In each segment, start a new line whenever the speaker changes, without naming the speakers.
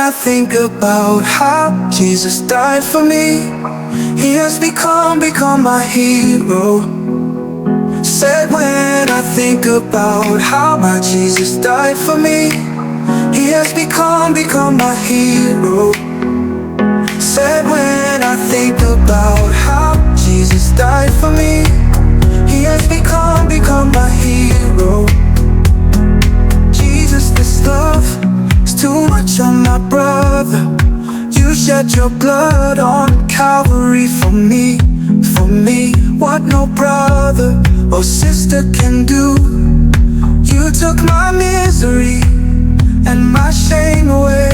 I think about how Jesus died for me, He has become my hero. Said when I think about how my Jesus died for me, He has become my hero. Said when I think about how Jesus died for me, He has become my hero. Jesus, this love is too much on my brother. You shed your blood on Calvary for me, what no brother or sister can do. You took my misery and my shame away,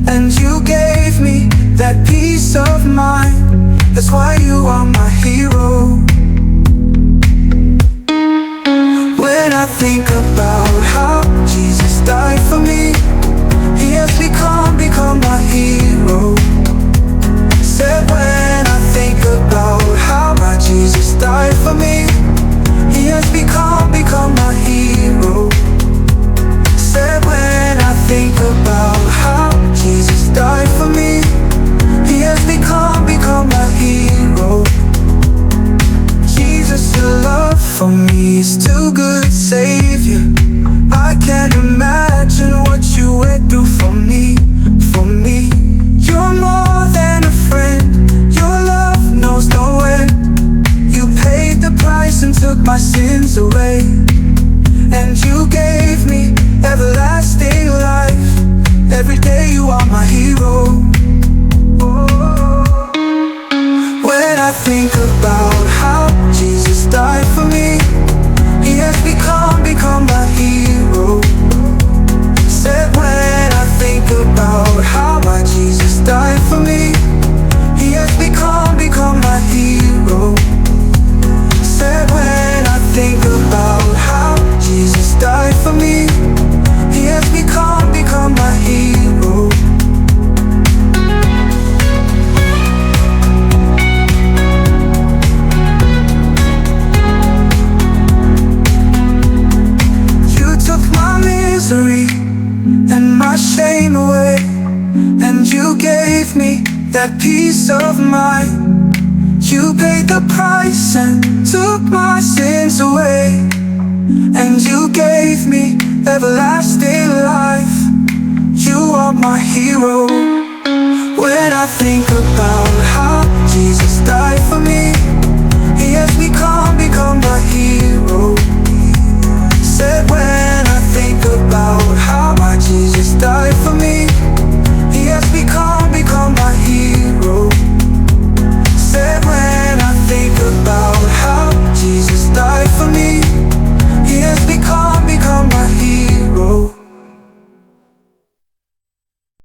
and you gave me that peace of mind. That's why you are my hero. When I think about how Jesus died for me, He has become my hero. Said when I think about how my Jesus died for me, He has become my hero. Said when I think about how Jesus died for me, He has become my hero. Jesus, your love for me is too good, Savior. I can't imagine what you went through for me. You're more than a friend, your love knows no end. You paid the price and took my sins away, and you gave me everlasting life. Every day you are my hero. When I think about how Jesus died for me, He has become my hero. Said when I think about how my Jesus died for me, He has become my hero. Said when I think about how Jesus died for me, He has become my hero. And my shame away, and you gave me that peace of mind. You paid the price and took my sins away, and you gave me everlasting life. You are my hero. When I think about how Jesus died for me, He has become my hero. Said when I think about how my Jesus died for me,